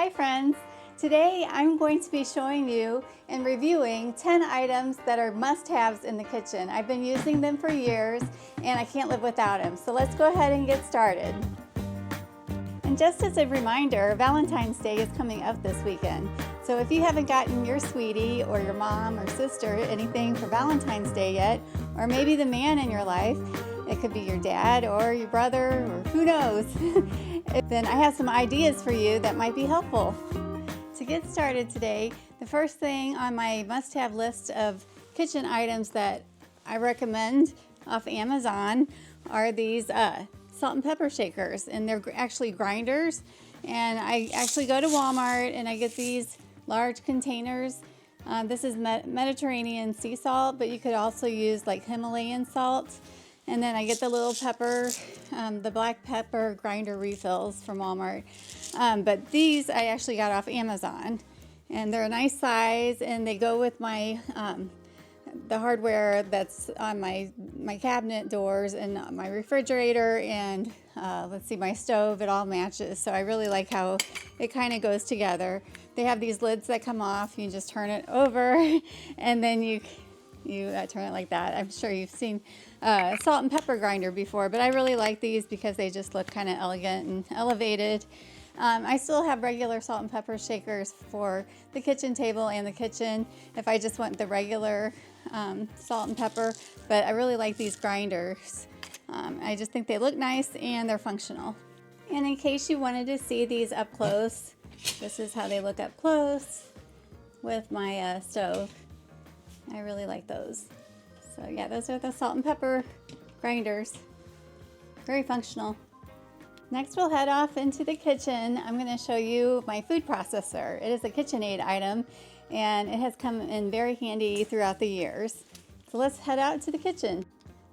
Hi friends! Today I'm going to be showing you and reviewing 10 items that are must-haves in the kitchen. I've been using them for years and I can't live without them. So let's go ahead and get started. And just as a reminder, Valentine's Day is coming up this weekend. So if you haven't gotten your sweetie or your mom or sister anything for Valentine's Day yet, or maybe the man in your life, it could be your dad or your brother or who knows, then I have some ideas for you that might be helpful. To get started today, the first thing on my must-have list of kitchen items that I recommend off Amazon are these salt and pepper shakers, and they're actually grinders. And I actually go to Walmart and I get these large containers. This is Mediterranean sea salt, but you could also use like Himalayan salt. And then I get the little pepper, the black pepper grinder refills from Walmart. But these I actually got off Amazon. And they're a nice size, and they go with my the hardware that's on my cabinet doors and my refrigerator and let's see, my stove. It all matches. So I really like how it kind of goes together. They have these lids that come off. You just turn it over and then you turn it like that. I'm sure you've seen salt and pepper grinder before, but I really like these because they just look kind of elegant and elevated. I still have regular salt and pepper shakers for the kitchen table and the kitchen if I just want the regular salt and pepper, but I really like these grinders. I just think they look nice and they're functional. And in case you wanted to see these up close, this is how they look up close with my stove. I really like those. So yeah, those are the salt and pepper grinders. Very functional. Next we'll head off into the kitchen. I'm going to show you my food processor. It is a KitchenAid item and it has come in very handy throughout the years. So let's head out to the kitchen.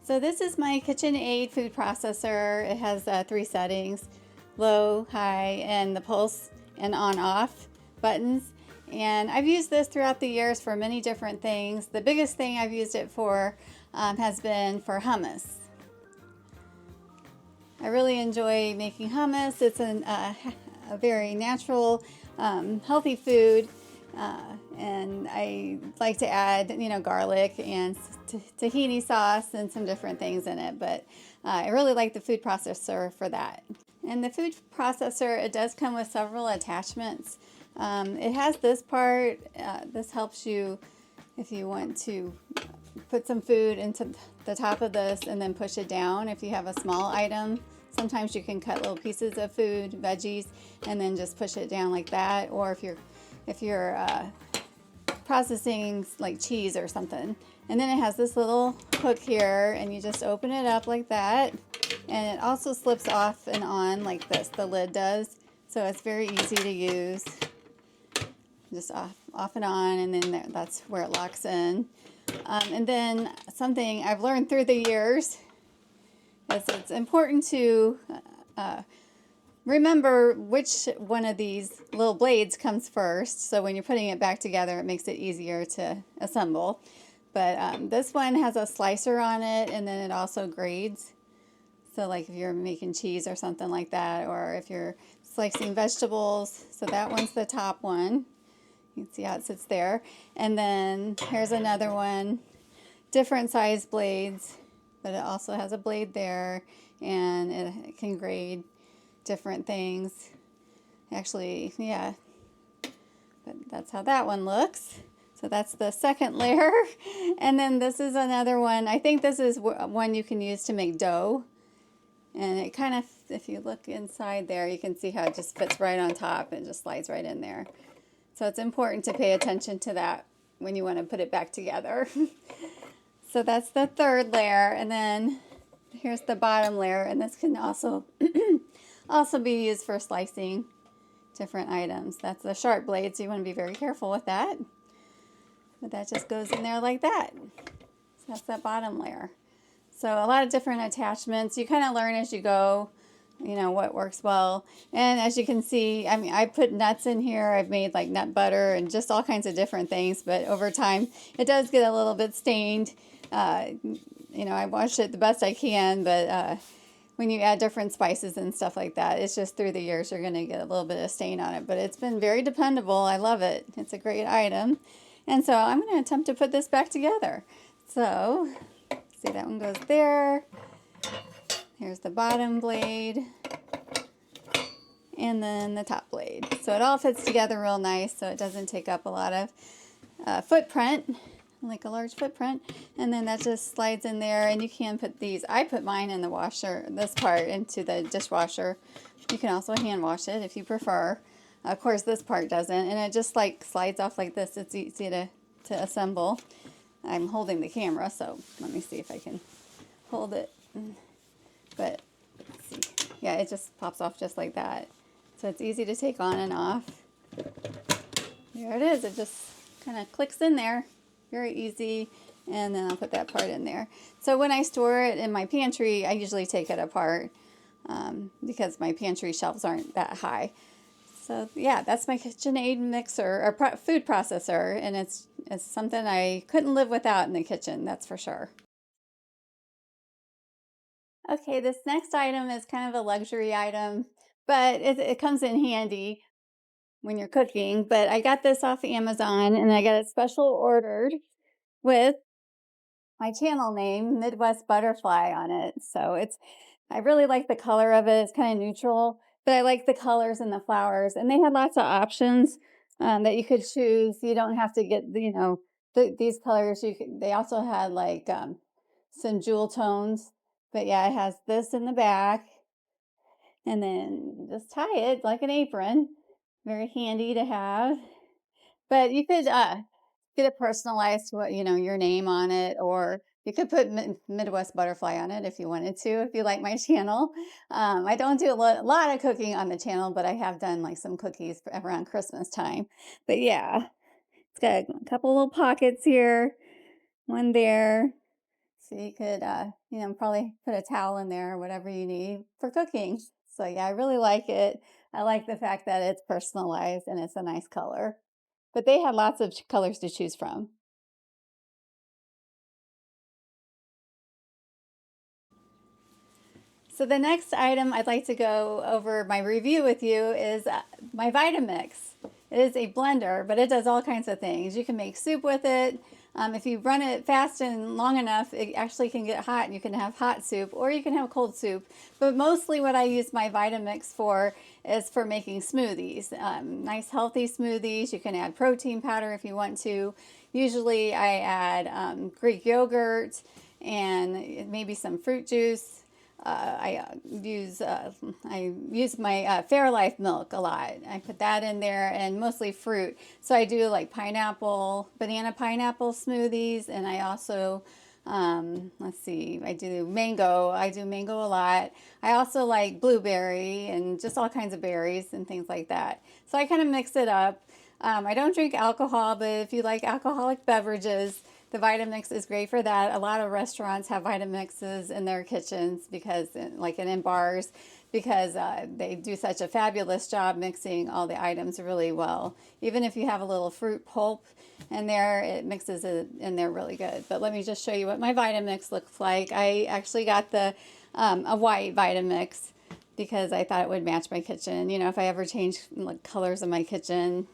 So this is my KitchenAid food processor. It has 3 settings: low, high, and the pulse and on-off buttons. And I've used this throughout the years for many different things. The biggest thing I've used it for has been for hummus. I really enjoy making hummus. It's a very natural, healthy food, and I like to add, garlic and tahini sauce and some different things in it. But I really like the food processor for that. And the food processor, it does come with several attachments. It has this part. This helps you if you want to put some food into the top of this and then push it down if you have a small item. Sometimes you can cut little pieces of food, veggies, and then just push it down like that. Or if you're processing like cheese or something. And then it has this little hook here, and you just open it up like that. And it also slips off and on like this, the lid does. So it's very easy to use. Just off and on, and then that's where it locks in. And then something I've learned through the years is it's important to remember which one of these little blades comes first. So when you're putting it back together, it makes it easier to assemble. But this one has a slicer on it, and then it also grades. So like if you're making cheese or something like that, or if you're slicing vegetables. So that one's the top one. You can see how it sits there. And then here's another one, different size blades, but it also has a blade there, and it can grade different things. Actually, yeah, but that's how that one looks. So that's the second layer. And then this is another one. I think this is one you can use to make dough. And it kind of, if you look inside there, you can see how it just fits right on top and just slides right in there. So it's important to pay attention to that when you want to put it back together. So that's the third layer, and then here's the bottom layer, and this can also be used for slicing different items. That's the sharp blade, so you want to be very careful with that. But that just goes in there like that. So that's that bottom layer. So a lot of different attachments. You kind of learn as you go, what works well. And as you can see, I put nuts in here. I've made like nut butter and just all kinds of different things, but over time it does get a little bit stained. I wash it the best I can, but when you add different spices and stuff like that. It's just through the years you're going to get a little bit of stain on it, but it's been very dependable. I love it. It's a great item. And so I'm going to attempt to put this back together. So, see, that one goes there. Here's the bottom blade. And then the top blade. So it all fits together real nice, so it doesn't take up a lot of footprint, like a large footprint. And then that just slides in there, and you can put these. I put mine in the washer, this part into the dishwasher. You can also hand wash it if you prefer. Of course, this part doesn't, and it just like slides off like this. It's easy to assemble. I'm holding the camera, so let me see if I can hold it. But let's see. Yeah, it just pops off just like that. So it's easy to take on and off. There it is. It just kind of clicks in there. Very easy. And then I'll put that part in there. So when I store it in my pantry, I usually take it apart because my pantry shelves aren't that high. So yeah, that's my KitchenAid mixer or food processor, and it's something I couldn't live without in the kitchen, that's for sure. Okay, this next item is kind of a luxury item, but it comes in handy when you're cooking. But I got this off Amazon, and I got it special ordered with my channel name, Midwest Butterfly, on it. So I really like the color of it. It's kind of neutral, but I like the colors and the flowers. And they had lots of options that you could choose. You don't have to get, these colors. They also had like some jewel tones. But yeah, it has this in the back. And then just tie it like an apron. Very handy to have. But you could get it personalized to your name on it, or you could put Midwest Butterfly on it if you wanted to, if you like my channel. I don't do a lot of cooking on the channel, but I have done like some cookies around Christmas time. But yeah, it's got a couple little pockets here, one there. So you could, probably put a towel in there or whatever you need for cooking. So yeah, I really like it. I like the fact that it's personalized and it's a nice color. But they had lots of colors to choose from. So the next item I'd like to go over my review with you is my Vitamix. It is a blender, but it does all kinds of things. You can make soup with it. If you run it fast and long enough, it actually can get hot and you can have hot soup, or you can have cold soup. But mostly what I use my Vitamix for is for making smoothies. Nice healthy smoothies. You can add protein powder if you want to. Usually I add Greek yogurt and maybe some fruit juice. I use my Fairlife milk a lot. I put that in there, and mostly fruit. So I do like banana pineapple smoothies, and I also let's see, I do mango. I do mango a lot. I also like blueberry and just all kinds of berries and things like that. So I kind of mix it up. I don't drink alcohol, but if you like alcoholic beverages, the Vitamix is great for that. A lot of restaurants have Vitamixes in their kitchens because, like in bars, because they do such a fabulous job mixing all the items really well. Even if you have a little fruit pulp in there, it mixes it in there really good. But let me just show you what my Vitamix looks like. I actually got a white Vitamix because I thought it would match my kitchen. If I ever change like colors in my kitchen,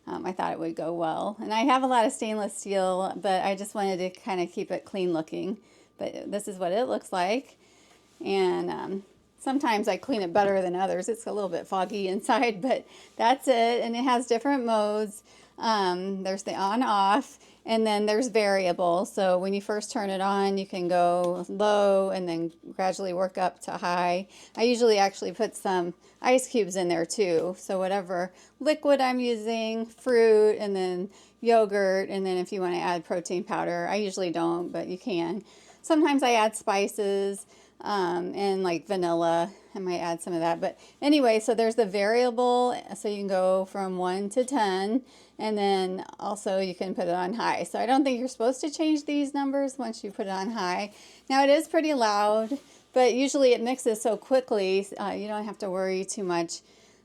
I thought it would go well. And I have a lot of stainless steel, but I just wanted to kind of keep it clean looking. But this is what it looks like. And sometimes I clean it better than others. It's a little bit foggy inside, but that's it. And it has different modes. There's the on-off, and then there's variable. So when you first turn it on, you can go low and then gradually work up to high. I usually actually put some ice cubes in there too. So whatever liquid I'm using, fruit, and then yogurt, and then if you want to add protein powder, I usually don't, but you can. Sometimes I add spices and like vanilla. I might add some of that. But anyway, so there's the variable, so you can go from 1 to 10, and then also you can put it on high. So I don't think you're supposed to change these numbers once you put it on high. Now it is pretty loud, but usually it mixes so quickly, you don't have to worry too much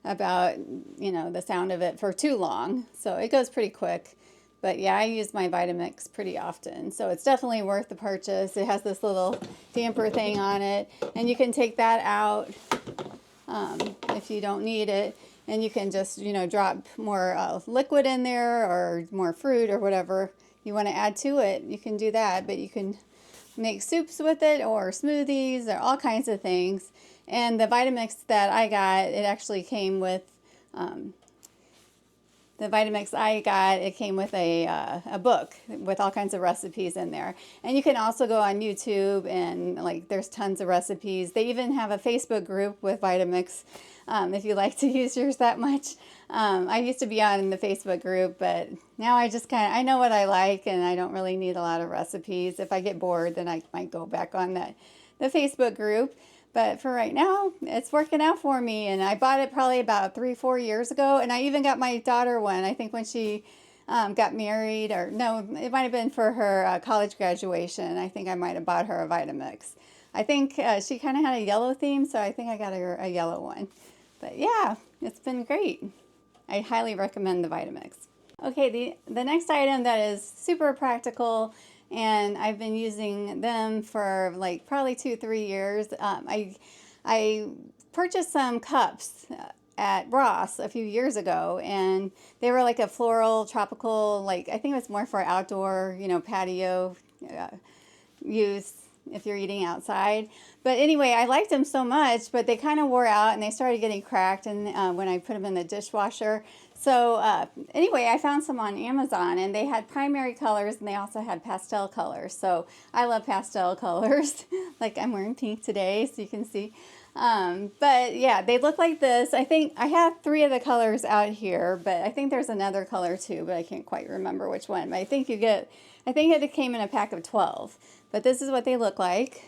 about, the sound of it for too long. So it goes pretty quick. But yeah, I use my Vitamix pretty often, so it's definitely worth the purchase. It has this little damper thing on it, and you can take that out if you don't need it, and you can just, you know, drop more liquid in there or more fruit or whatever you want to add to it. You can do that, but you can make soups with it or smoothies or all kinds of things. And the Vitamix that I got, it actually came with the Vitamix I got, it came with a book with all kinds of recipes in there. And you can also go on YouTube and like there's tons of recipes. They even have a Facebook group with Vitamix if you like to use yours that much. I used to be on the Facebook group, but now I just I know what I like and I don't really need a lot of recipes. If I get bored, then I might go back on the Facebook group. But for right now, it's working out for me. And I bought it probably about 3-4 years ago. And I even got my daughter one, I think when she got married, or no, it might have been for her college graduation. I think I might have bought her a Vitamix. I think she kind of had a yellow theme, so I think I got her a yellow one. But yeah, it's been great. I highly recommend the Vitamix. Okay, the next item that is super practical, and I've been using them for like probably 2-3 years. I purchased some cups at Ross a few years ago, and they were like a floral, tropical, like I think it was more for outdoor, you know, patio use if you're eating outside. But anyway, I liked them so much, but they kind of wore out and they started getting cracked, and when I put them in the dishwasher. So anyway, I found some on Amazon, and they had primary colors and they also had pastel colors. So I love pastel colors. Like I'm wearing pink today, so you can see. But yeah, they look like this. I think I have 3 of the colors out here, but I think there's another color too, but I can't quite remember which one. But I think it came in a pack of 12. But this is what they look like.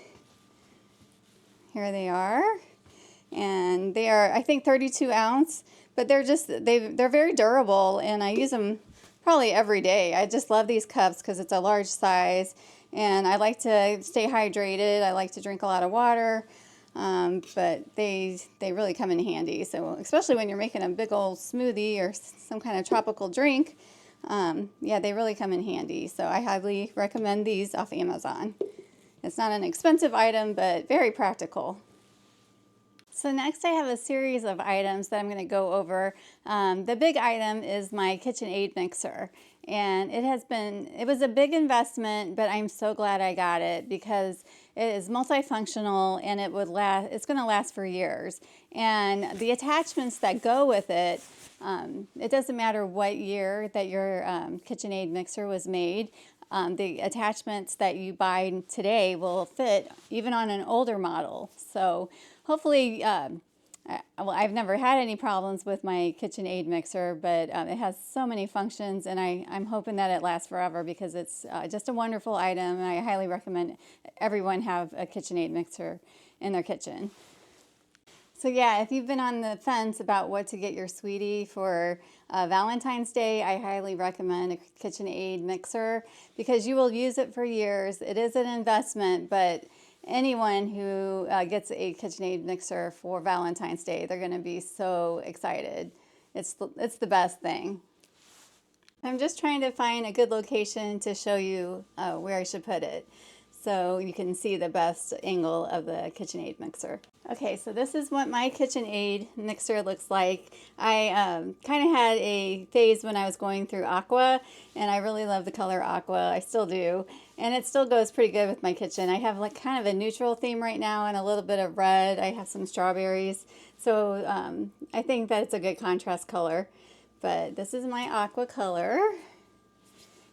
Here they are. And they are, I think, 32 ounce. But they're very durable, and I use them probably every day. I just love these cups because it's a large size, and I like to stay hydrated. I like to drink a lot of water, but they really come in handy. So especially when you're making a big old smoothie or some kind of tropical drink, yeah, they really come in handy. So I highly recommend these off Amazon. It's not an expensive item, but very practical. So next I have a series of items that I'm going to go over. The big item is my KitchenAid mixer. And it was a big investment, but I'm so glad I got it because it is multifunctional and it's going to last for years. And the attachments that go with it, it doesn't matter what year that your KitchenAid mixer was made. The attachments that you buy today will fit even on an older model. So hopefully, well, I've never had any problems with my KitchenAid mixer, but it has so many functions, and I'm hoping that it lasts forever because it's just a wonderful item, and I highly recommend everyone have a KitchenAid mixer in their kitchen. So yeah, if you've been on the fence about what to get your sweetie for Valentine's Day, I highly recommend a KitchenAid mixer because you will use it for years. It is an investment, but anyone who gets a KitchenAid mixer for Valentine's Day, they're going to be so excited. It's the best thing. I'm just trying to find a good location to show you where I should put it so you can see the best angle of the KitchenAid mixer. Okay, so this is what my KitchenAid mixer looks like. I kind of had a phase when I was going through aqua, and I really love the color aqua. I still do. And it still goes pretty good with my kitchen. I have like kind of a neutral theme right now and a little bit of red. I have some strawberries. So I think that it's a good contrast color. But this is my aqua color.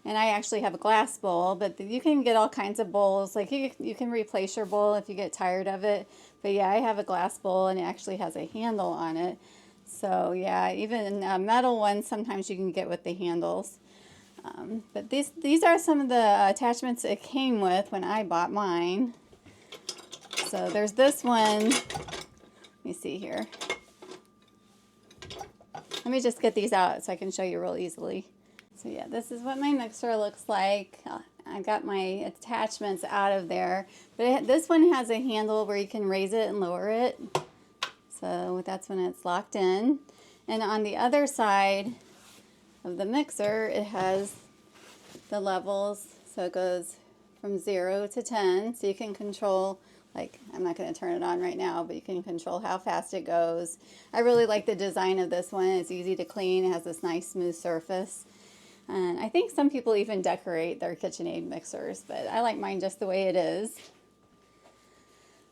And I actually have a glass bowl, but you can get all kinds of bowls. Like you can replace your bowl if you get tired of it. But yeah, I have a glass bowl and it actually has a handle on it. So yeah, even metal ones sometimes you can get with the handles. But these are some of the attachments it came with when I bought mine. So there's this one. Let me see here. Let me just get these out so I can show you real easily. So yeah, this is what my mixer looks like. I got my attachments out of there. But this one has a handle where you can raise it and lower it. So that's when it's locked in. And on the other side of the mixer, it has the levels. So it goes from 0 to 10. So you can control, like, I'm not going to turn it on right now, but you can control how fast it goes. I really like the design of this one. It's easy to clean. It has this nice smooth surface. And I think some people even decorate their KitchenAid mixers, but I like mine just the way it is.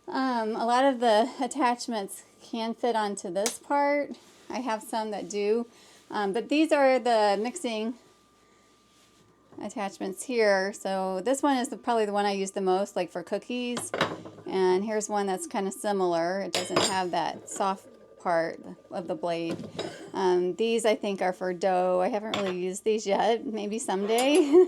A lot of the attachments can fit onto this part. I have some that do, but these are the mixing attachments here. So this one is probably the one I use the most, like for cookies. And here's one that's kind of similar. It doesn't have that soft part of the blade. These I think are for dough. I haven't really used these yet. Maybe someday.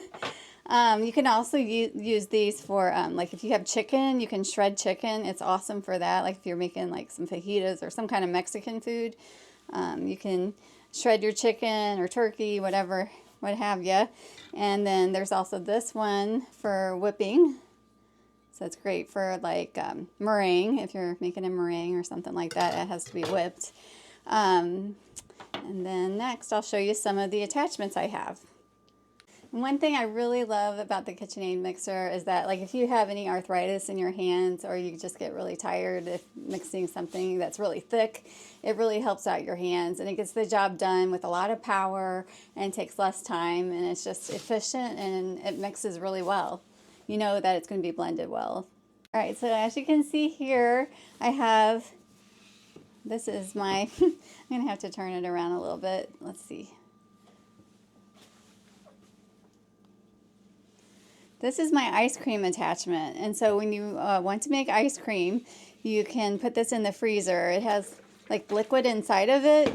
You can also use these for, like if you have chicken, you can shred chicken. It's awesome for that. Like if you're making like some fajitas or some kind of Mexican food, you can shred your chicken or turkey, whatever, what have you. And then there's also this one for whipping. So it's great for like meringue, if you're making a meringue or something like that. It has to be whipped. And then next I'll show you some of the attachments I have. One thing I really love about the KitchenAid mixer is that, like, if you have any arthritis in your hands or you just get really tired if mixing something that's really thick, it really helps out your hands and it gets the job done with a lot of power and takes less time, and it's just efficient and it mixes really well. You know that it's going to be blended well. All right, so as you can see here, I have, this is my, I'm going to have to turn it around a little bit. Let's see. This is my ice cream attachment, and so when you want to make ice cream, you can put this in the freezer. It has like liquid inside of it,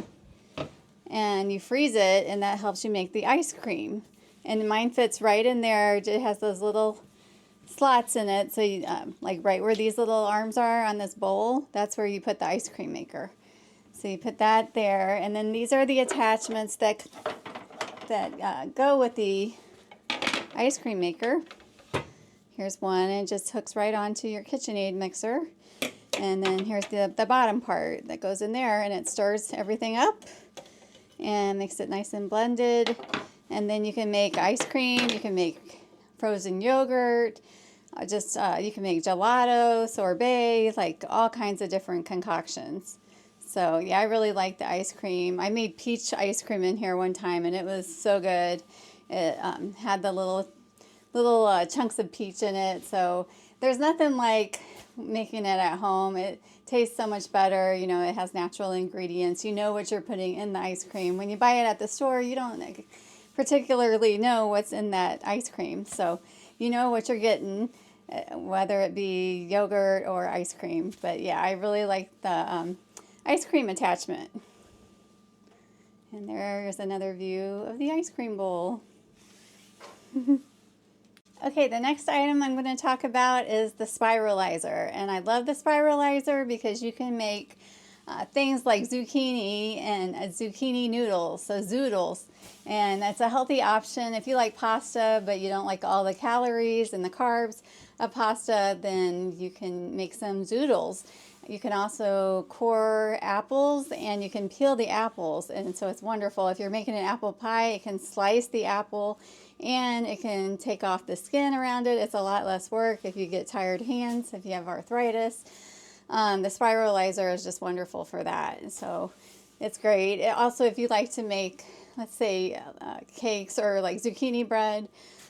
and you freeze it, and that helps you make the ice cream. And mine fits right in there. It has those little slots in it, so you, like right where these little arms are on this bowl, that's where you put the ice cream maker. So you put that there, and then these are the attachments that go with the ice cream maker. Here's one, and it just hooks right onto your KitchenAid mixer. And then here's the bottom part that goes in there, and it stirs everything up and makes it nice and blended. And then you can make ice cream, you can make frozen yogurt, you can make gelato, sorbet, like all kinds of different concoctions. So yeah, I really like the ice cream. I made peach ice cream in here one time, and it was so good. It had the little chunks of peach in it, so there's nothing like making it at home. It tastes so much better. You know, it has natural ingredients. You know what you're putting in the ice cream. When you buy it at the store, you don't particularly know what's in that ice cream, so you know what you're getting, whether it be yogurt or ice cream. But yeah, I really like the ice cream attachment. And there's another view of the ice cream bowl. Okay, the next item I'm going to talk about is the Spiralizer. And I love the Spiralizer because you can make things like zucchini and zucchini noodles, so zoodles. And that's a healthy option. If you like pasta, but you don't like all the calories and the carbs of pasta, then you can make some zoodles. You can also core apples, and you can peel the apples, and so it's wonderful. If you're making an apple pie, it can slice the apple and it can take off the skin around it. It's a lot less work if you get tired hands, if you have arthritis. The Spiralizer is just wonderful for that, so it's great. Also, if you like to make, let's say, cakes or like zucchini bread,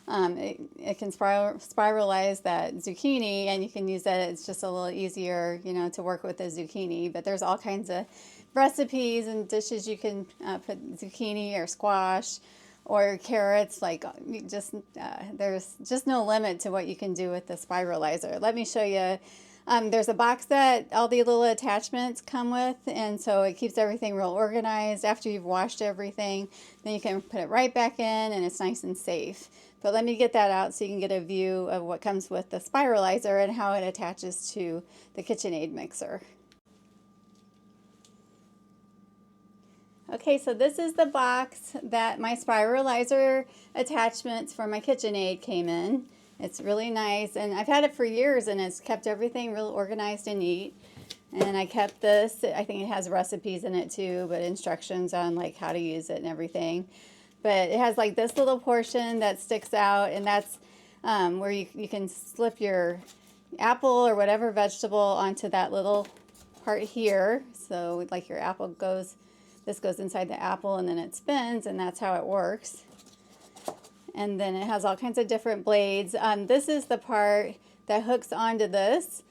it can spiralize that zucchini, and you can use that. It's just a little easier, you know, to work with the zucchini. But there's all kinds of recipes and dishes you can put zucchini or squash or carrots. Like there's just no limit to what you can do with the Spiralizer. Let me show you. There's a box that all the little attachments come with, and so it keeps everything real organized. After you've washed everything, then you can put it right back in, and it's nice and safe. But let me get that out so you can get a view of what comes with the Spiralizer and how it attaches to the KitchenAid mixer. Okay, so this is the box that my Spiralizer attachments for my KitchenAid came in. It's really nice, and I've had it for years, and it's kept everything real organized and neat. And I kept this. I think it has recipes in it too, but instructions on like how to use it and everything. but it has like this little portion that sticks out, and that's where you can slip your apple or whatever vegetable onto that little part here. So like your apple goes, this goes inside the apple and then it spins, and that's how it works. And then it has all kinds of different blades. This is the part that hooks onto this,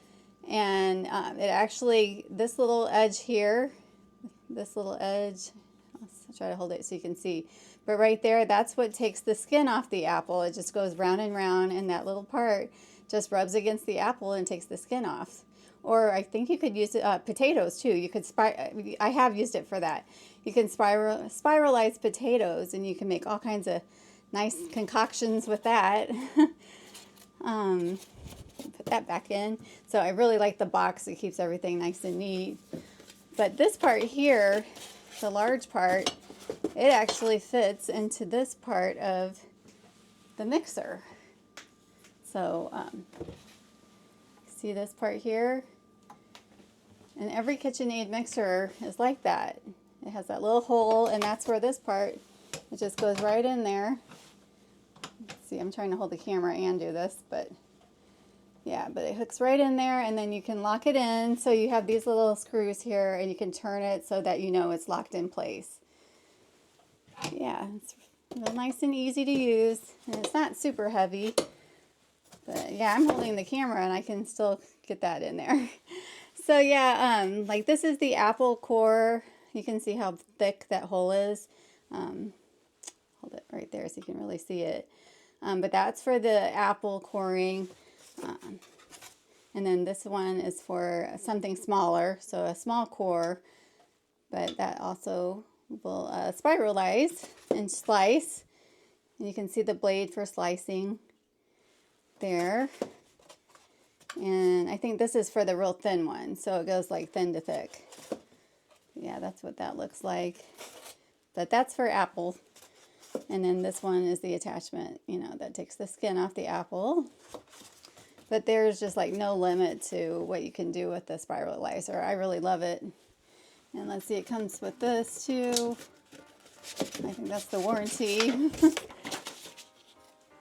and it actually, this little edge here, this little edge, I'll try to hold it so you can see, but right there, that's what takes the skin off the apple. It just goes round and round, and that little part just rubs against the apple and takes the skin off. Or I think you could use potatoes too. You could I have used it for that. You can spiralize potatoes, and you can make all kinds of nice concoctions with that. Put that back in. So I really like the box. It keeps everything nice and neat. But this part here, the large part, it actually fits into this part of the mixer. So see this part here? And every KitchenAid mixer is like that. It has that little hole, and that's where this part, it just goes right in there. See, I'm trying to hold the camera and do this, but yeah, but it hooks right in there, and then you can lock it in. So you have these little screws here, and you can turn it so that you know it's locked in place. Yeah, it's real nice and easy to use, and it's not super heavy. But yeah, I'm holding the camera, and I can still get that in there. So yeah, like this is the apple core. You can see how thick that hole is. Hold it right there so you can really see it. But that's for the apple coring. And then this one is for something smaller, so a small core. But that also will spiralize and slice. And you can see the blade for slicing there. And I think this is for the real thin one, so it goes like thin to thick. Yeah, that's what that looks like. But that's for apple. And then this one is the attachment, you know, that takes the skin off the apple. But there's just like no limit to what you can do with the Spiralizer. I really love it. And let's see, it comes with this too. I think that's the warranty.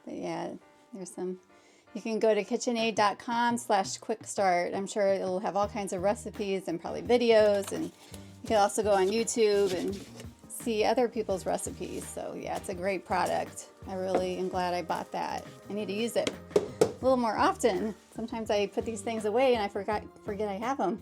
But yeah, there's some. You can go to KitchenAid.com/quickstart. I'm sure it'll have all kinds of recipes and probably videos, and you can also go on YouTube and see other people's recipes. So yeah, it's a great product. I really am glad I bought that. I need to use it a little more often. Sometimes I put these things away and I forget I have them.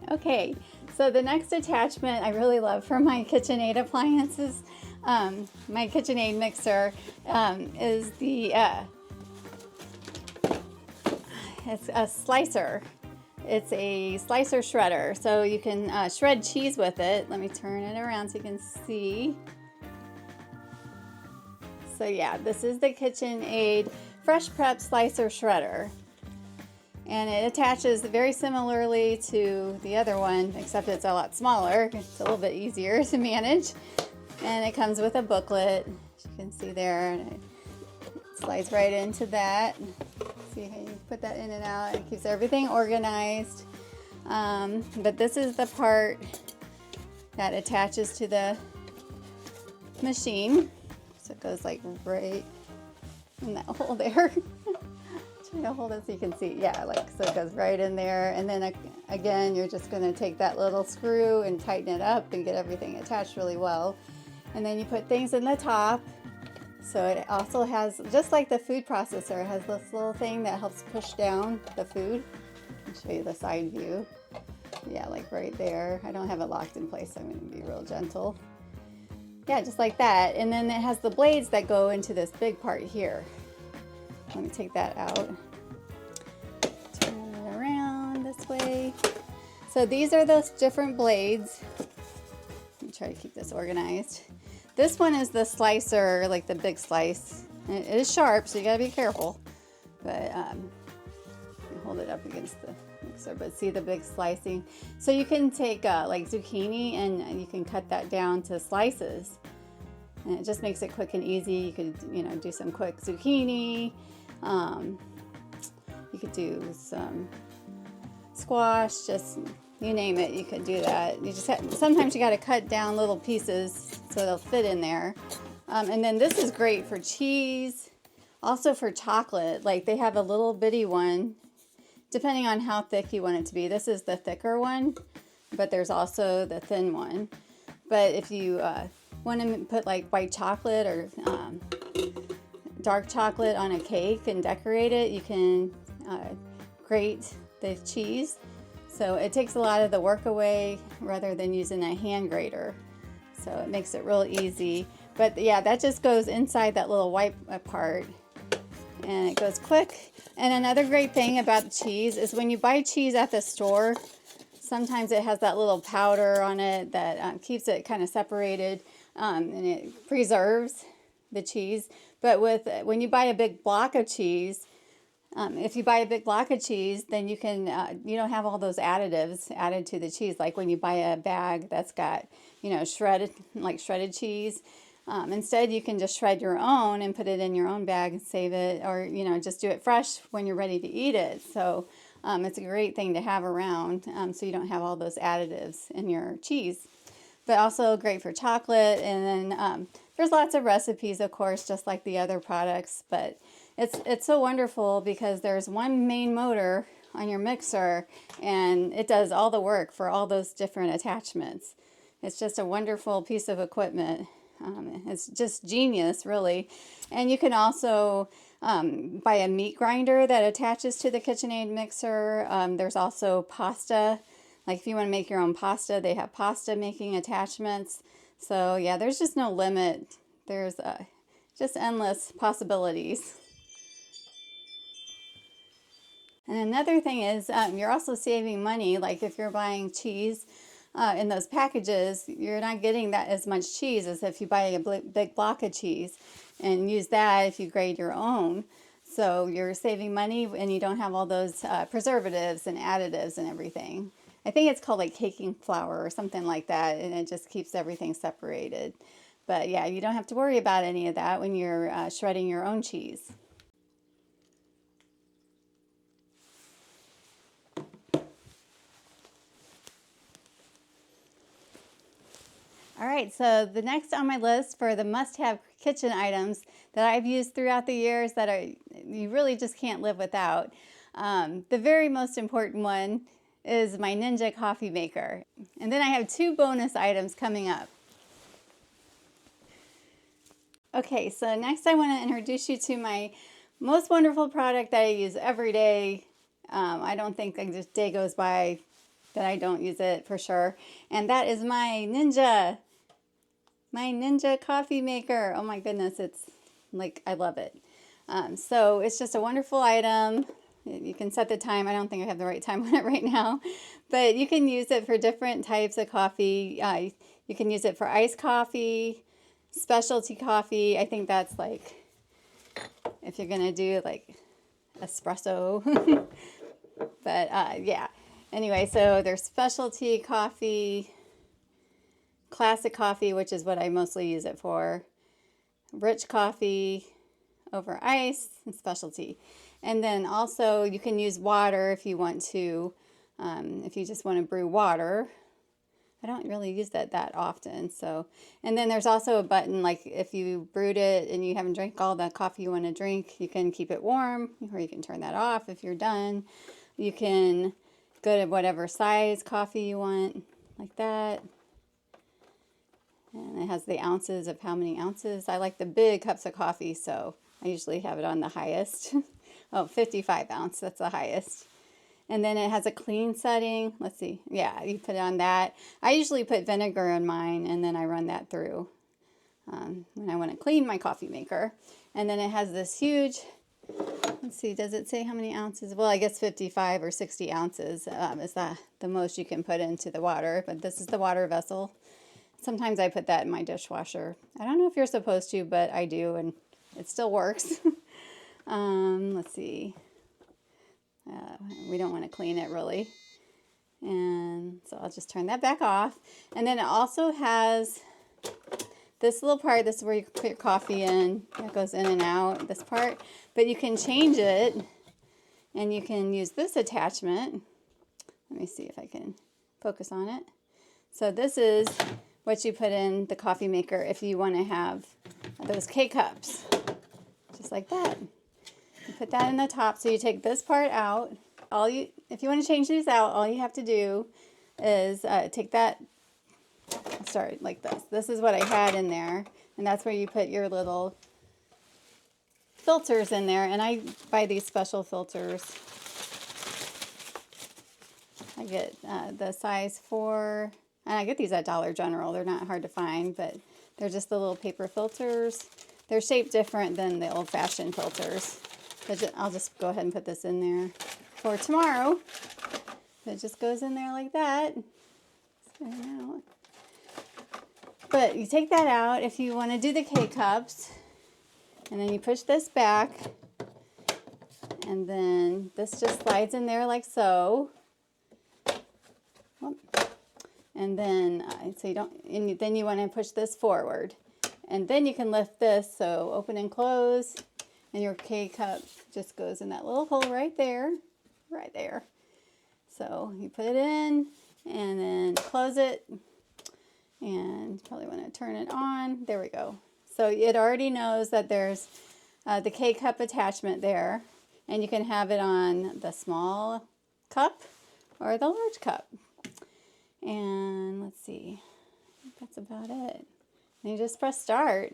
Okay, so the next attachment I really love for my KitchenAid appliances, my KitchenAid mixer, is the it's a slicer. It's a slicer shredder, so you can shred cheese with it. Let me turn it around so you can see. So yeah, this is the KitchenAid Fresh Prep Slicer Shredder. And it attaches very similarly to the other one, except it's a lot smaller. It's a little bit easier to manage. And it comes with a booklet, as you can see there. And it slides right into that. See how you put that in and out. It keeps everything organized. But this is the part that attaches to the machine. So it goes like right in that hole there. Trying to hold it so you can see. Yeah, like so it goes right in there. And then again, you're just going to take that little screw and tighten it up and get everything attached really well. And then you put things in the top. So it also has, just like the food processor, it has this little thing that helps push down the food. I'll show you the side view. Yeah, like right there. I don't have it locked in place, so I'm going to be real gentle. Yeah, just like that. And then it has the blades that go into this big part here. Let me take that out. Turn it around this way. So these are those different blades. Let me try to keep this organized. This one is the slicer, like the big slice. And it is sharp, so you gotta be careful. But you hold it up against the mixer, but see the big slicing. So you can take like zucchini and you can cut that down to slices. And it just makes it quick and easy. You could, you know, do some quick zucchini. You could do some squash, just You name it, you could do that. You just sometimes you got to cut down little pieces so they'll fit in there. And then this is great for cheese, also for chocolate. Like they have a little bitty one, depending on how thick you want it to be. This is the thicker one, but there's also the thin one. But if you want to put like white chocolate or dark chocolate on a cake and decorate it, you can grate the cheese. So it takes a lot of the work away rather than using a hand grater. So it makes it real easy. But yeah, that just goes inside that little white part and it goes quick. And another great thing about cheese is when you buy cheese at the store, sometimes it has that little powder on it that keeps it kind of separated and it preserves the cheese. But when you buy a big block of cheese, if you buy a big block of cheese, then you can you don't have all those additives added to the cheese. Like when you buy a bag that's got, you know, shredded cheese. Instead, you can just shred your own and put it in your own bag and save it, or you know, just do it fresh when you're ready to eat it. So it's a great thing to have around, so you don't have all those additives in your cheese. But also great for chocolate. And then there's lots of recipes, of course, just like the other products. But it's so wonderful because there's one main motor on your mixer and it does all the work for all those different attachments. It's just a wonderful piece of equipment. It's just genius, really. And you can also buy a meat grinder that attaches to the KitchenAid mixer. There's also pasta. Like if you want to make your own pasta, they have pasta making attachments. So yeah, there's just no limit. There's just endless possibilities. And another thing is you're also saving money. Like if you're buying cheese in those packages, you're not getting that as much cheese as if you buy a big block of cheese and use that if you grate your own. So you're saving money and you don't have all those preservatives and additives and everything. I think it's called like caking flour or something like that, and it just keeps everything separated. But yeah, you don't have to worry about any of that when you're shredding your own cheese. All right, so the next on my list for the must-have kitchen items that I've used throughout the years that you really just can't live without. The very most important one is my Ninja coffee maker. And then I have two bonus items coming up. Okay, so next I want to introduce you to my most wonderful product that I use every day. I don't think a day goes by that I don't use it for sure. And that is my Ninja coffee maker. Oh my goodness, it's like, I love it. So it's just a wonderful item. You can set the time. I don't think I have the right time on it right now, but you can use it for different types of coffee. You can use it for iced coffee, specialty coffee. I think that's like, if you're gonna do like espresso, but yeah. Anyway, so there's specialty coffee, classic coffee, which is what I mostly use it for, rich coffee over ice, and specialty. And then also you can use water if you want to, if you just want to brew water. I don't really use that often. So, and then there's also a button, like if you brewed it and you haven't drank all the coffee you want to drink, you can keep it warm, or you can turn that off if you're done. You can go to whatever size coffee you want, like that. And it has the ounces of how many ounces. I like the big cups of coffee, so I usually have it on the highest. Oh, 55 ounce, that's the highest. And then it has a clean setting. Let's see. Yeah, you put it on that. I usually put vinegar in mine, and then I run that through when I want to clean my coffee maker. And then it has this huge, let's see, does it say how many ounces? Well, I guess 55 or 60 ounces is the most you can put into the water. But this is the water vessel. Sometimes I put that in my dishwasher. I don't know if you're supposed to, but I do, and it still works. Let's see. We don't want to clean it really. And so I'll just turn that back off. And then it also has this little part. This is where you put your coffee in. It goes in and out, this part. But you can change it, and you can use this attachment. Let me see if I can focus on it. So this is what you put in the coffee maker if you want to have those K-cups, just like that. You put that in the top, so you take this part out. If you want to change these out, all you have to do is take that. I'll start like this. This is what I had in there, and that's where you put your little filters in there. And I buy these special filters. I get the size 4, and I get these at Dollar General. They're not hard to find, but they're just the little paper filters. They're shaped different than the old-fashioned filters. I'll just go ahead and put this in there for tomorrow. It just goes in there like that. Spin it out. But you take that out if you want to do the K-cups, and then you push this back, and then this just slides in there like so. And then so you don't, and then you want to push this forward, and then you can lift this, so open and close, and your K-cup just goes in that little hole right there, right there. So you put it in, and then close it, and probably want to turn it on. There we go. So it already knows that there's the K-cup attachment there, and you can have it on the small cup or the large cup. And let's see, I think that's about it. And you just press start,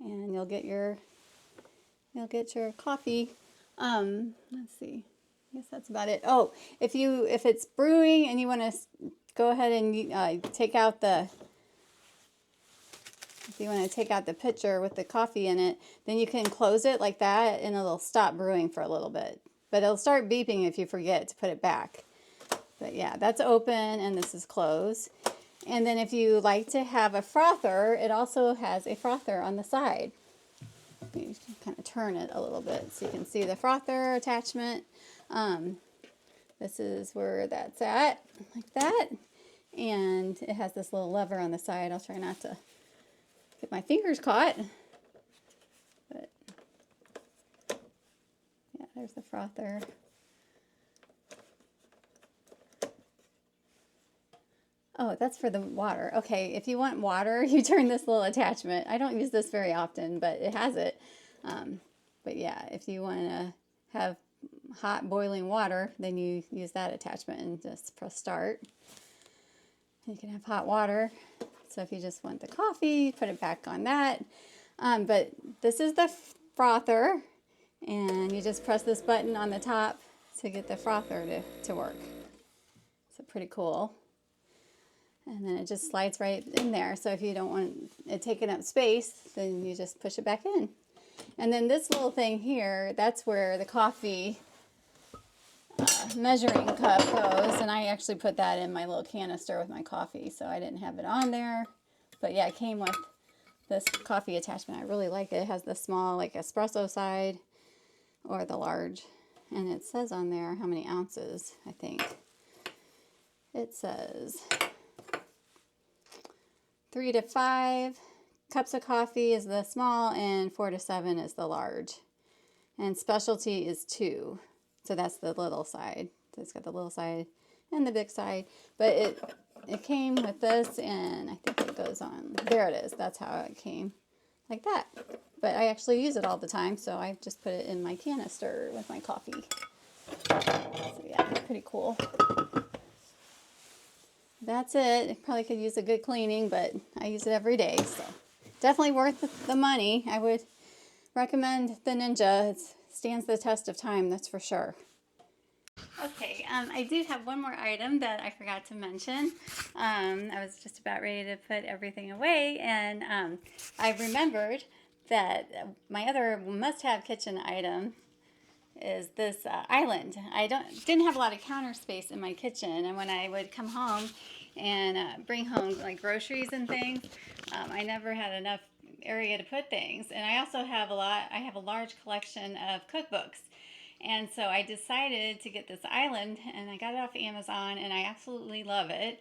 and you'll get your coffee. Let's see, I guess that's about it. Oh, if it's brewing and you want to go ahead and take out the pitcher with the coffee in it, then you can close it like that, and it'll stop brewing for a little bit. But it'll start beeping if you forget to put it back. But yeah, that's open, and this is closed. And then if you like to have a frother, it also has a frother on the side. You can kind of turn it a little bit so you can see the frother attachment. This is where that's at, like that. And it has this little lever on the side. I'll try not to get my fingers caught. But yeah, there's the frother. Oh, that's for the water. Okay, if you want water, you turn this little attachment. I don't use this very often, but it has it. But yeah, if you want to have hot boiling water, then you use that attachment and just press start. You can have hot water. So if you just want the coffee, you put it back on that. But this is the frother, and you just press this button on the top to get the frother to work. So pretty cool. And then it just slides right in there. So if you don't want it taking up space, then you just push it back in. And then this little thing here, that's where the coffee measuring cup goes. And I actually put that in my little canister with my coffee, so I didn't have it on there. But yeah, it came with this coffee attachment. I really like it. It has the small, like, espresso side or the large. And it says on there how many ounces, I think. It says 3 to 5 cups of coffee is the small, and 4 to 7 is the large. And specialty is 2. So that's the little side. So it's got the little side and the big side. But it came with this, and I think it goes on. There it is. That's how it came. Like that. But I actually use it all the time, so I just put it in my canister with my coffee. So yeah, pretty cool. That's it. It probably could use a good cleaning, but I use it every day, so definitely worth the money. I would recommend the Ninja. It stands the test of time, that's for sure. Okay, I do have one more item that I forgot to mention. I was just about ready to put everything away, and I remembered that my other must-have kitchen item is this island. I didn't have a lot of counter space in my kitchen, and when I would come home and bring home like groceries and things, I never had enough area to put things. And I also have I have a large collection of cookbooks, and so I decided to get this island, and I got it off Amazon, and I absolutely love it.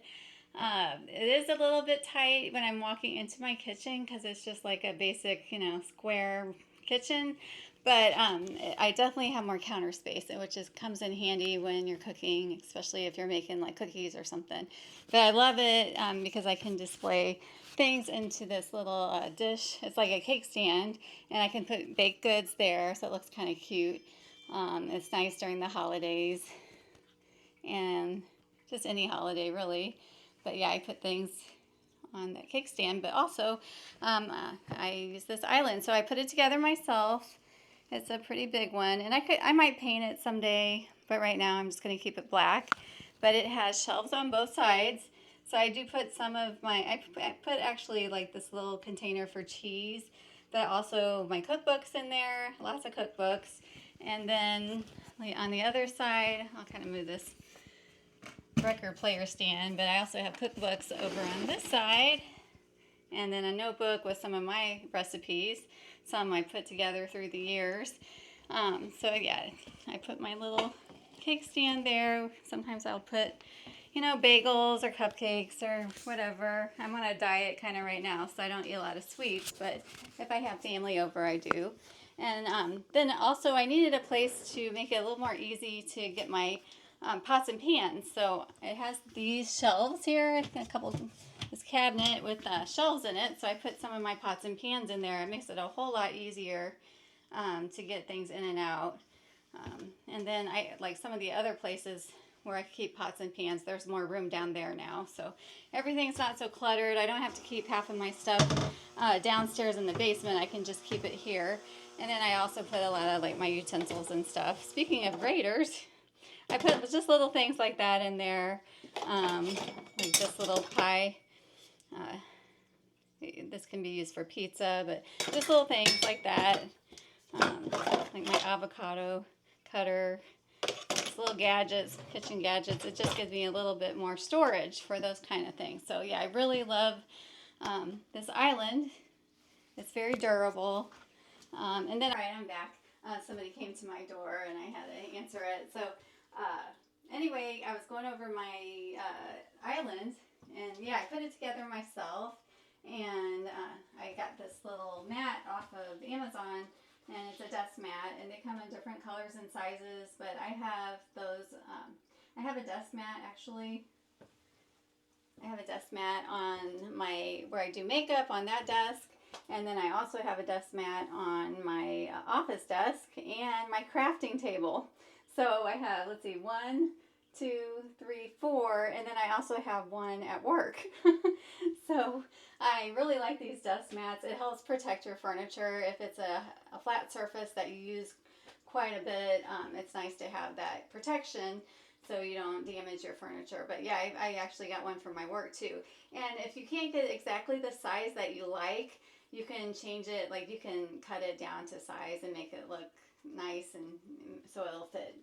It is a little bit tight when I'm walking into my kitchen because it's just like a basic, square kitchen, But I definitely have more counter space, which comes in handy when you're cooking, especially if you're making like cookies or something. But I love it because I can display things into this little dish. It's like a cake stand, and I can put baked goods there, so it looks kind of cute. It's nice during the holidays and just any holiday really. But yeah, I put things on that cake stand, but also I use this island, so I put it together myself. It's a pretty big one, and I might paint it someday, but right now I'm just going to keep it black. But it has shelves on both sides, so I do put some of my, I put actually like this little container for cheese, but also my cookbooks in there, lots of cookbooks. And then like on the other side, I'll kind of move this record player stand, but I also have cookbooks over on this side, and then a notebook with some of my recipes, some I put together through the years. So yeah, I put my little cake stand there. Sometimes I'll put, you know, bagels or cupcakes or whatever. I'm on a diet kind of right now, so I don't eat a lot of sweets, but if I have family over, I do. And then also I needed a place to make it a little more easy to get my pots and pans. So it has these shelves here, a couple, this cabinet with shelves in it. So I put some of my pots and pans in there. It makes it a whole lot easier to get things in and out. And then I like some of the other places where I keep pots and pans, there's more room down there now. So everything's not so cluttered. I don't have to keep half of my stuff downstairs in the basement. I can just keep it here. And then I also put a lot of like my utensils and stuff. Speaking of graters, I put just little things like that in there, like this little pie. This can be used for pizza, but just little things like that, like my avocado cutter, just little gadgets, kitchen gadgets. It just gives me a little bit more storage for those kind of things. So yeah, I really love this island. It's very durable. And then, all right, I'm back. Somebody came to my door and I had to answer it. So anyway, I was going over my island, and yeah, I put it together myself, and I got this little mat off of Amazon, and it's a dust mat, and they come in different colors and sizes, but I have those, I have a dust mat actually. I have a dust mat on my, where I do makeup on that desk, and then I also have a dust mat on my office desk and my crafting table. So I have, let's see, 1, 2, 3, 4, and then I also have one at work. So I really like these dust mats. It helps protect your furniture. If it's a flat surface that you use quite a bit, it's nice to have that protection so you don't damage your furniture. But yeah, I actually got one for my work too. And if you can't get exactly the size that you like, you can change it, like you can cut it down to size and make it look nice, and so it'll fit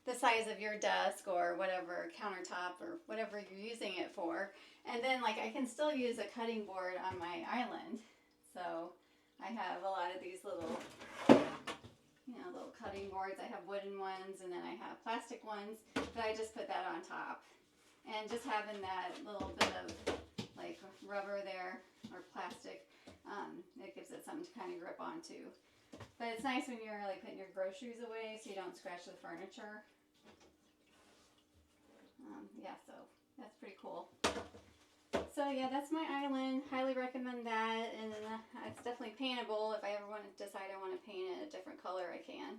the size of your desk or whatever, countertop or whatever you're using it for. And then like I can still use a cutting board on my island. So I have a lot of these little, you know, little cutting boards. I have wooden ones, and then I have plastic ones, but I just put that on top. And just having that little bit of like rubber there or plastic, it gives it something to kind of grip onto. But it's nice when you're like putting your groceries away so you don't scratch the furniture. Yeah, so that's pretty cool. So yeah, that's my island. Highly recommend that, and it's definitely paintable. If I ever want to decide I want to paint it a different color, I can.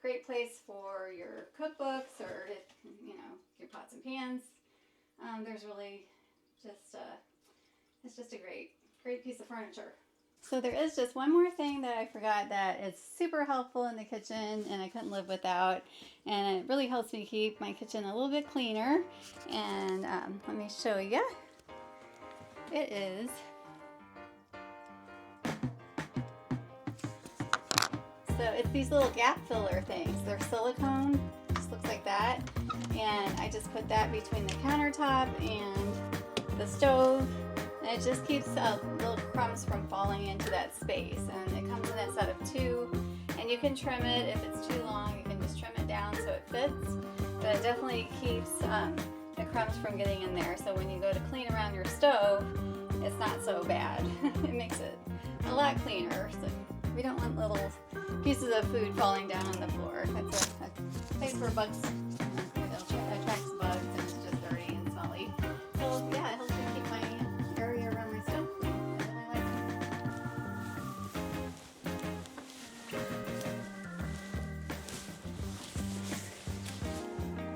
Great place for your cookbooks, or if, you know, your pots and pans. There's really just it's just a great piece of furniture. So there is just one more thing that I forgot that is super helpful in the kitchen and I couldn't live without, and it really helps me keep my kitchen a little bit cleaner. And let me show you. It is it's these little gap filler things. They're silicone, just looks like that, and I just put that between the countertop and the stove. And it just keeps little crumbs from falling into that space. And it comes in a set of 2. And you can trim it if it's too long. You can just trim it down so it fits. But it definitely keeps the crumbs from getting in there. So when you go to clean around your stove, it's not so bad. It makes it a lot cleaner. So We don't want little pieces of food falling down on the floor. That's a place where bugs, it attracts bugs and it's just dirty and smelly. So yeah, it helps me keep my area around my stove clean. I really like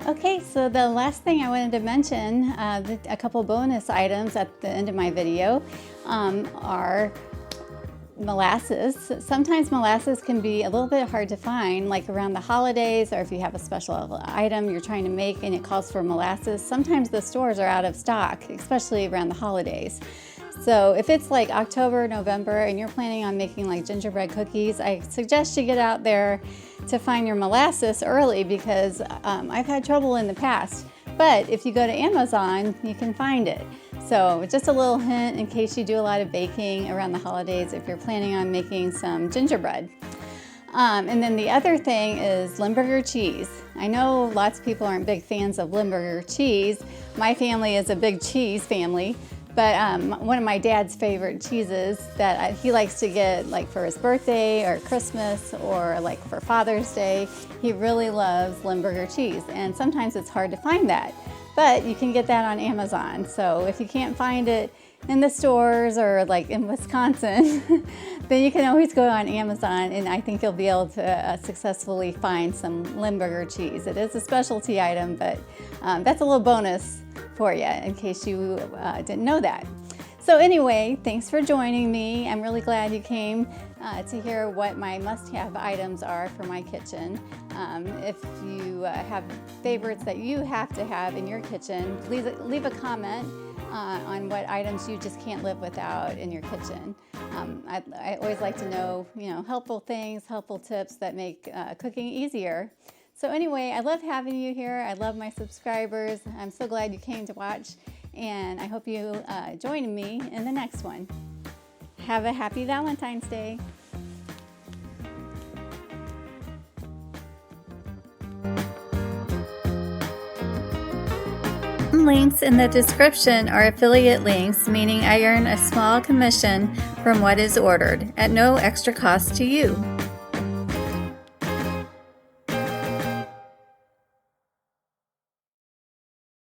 it. Okay, so the last thing I wanted to mention, a couple bonus items at the end of my video are molasses. Sometimes molasses can be a little bit hard to find, like around the holidays, or if you have a special item you're trying to make and it calls for molasses. Sometimes the stores are out of stock, especially around the holidays. So if it's like October, November, and you're planning on making like gingerbread cookies, I suggest you get out there to find your molasses early, because I've had trouble in the past. But if you go to Amazon, you can find it. So just a little hint in case you do a lot of baking around the holidays, if you're planning on making some gingerbread. And then the other thing is Limburger cheese. I know lots of people aren't big fans of Limburger cheese. My family is a big cheese family. But one of my dad's favorite cheeses that he likes to get like for his birthday or Christmas or like for Father's Day, he really loves Limburger cheese. And sometimes it's hard to find that, but you can get that on Amazon. So if you can't find it in the stores or like in Wisconsin, then you can always go on Amazon, and I think you'll be able to successfully find some Limburger cheese. It is a specialty item, but that's a little bonus for you in case you didn't know that. So anyway, thanks for joining me. I'm really glad you came to hear what my must-have items are for my kitchen. If you have favorites that you have to have in your kitchen, leave a comment on what items you just can't live without in your kitchen. I always like to know, helpful things, helpful tips that make cooking easier. So anyway, I love having you here. I love my subscribers. I'm so glad you came to watch, and I hope you join me in the next one. Have a happy Valentine's Day. Links in the description are affiliate links, meaning I earn a small commission from what is ordered at no extra cost to you.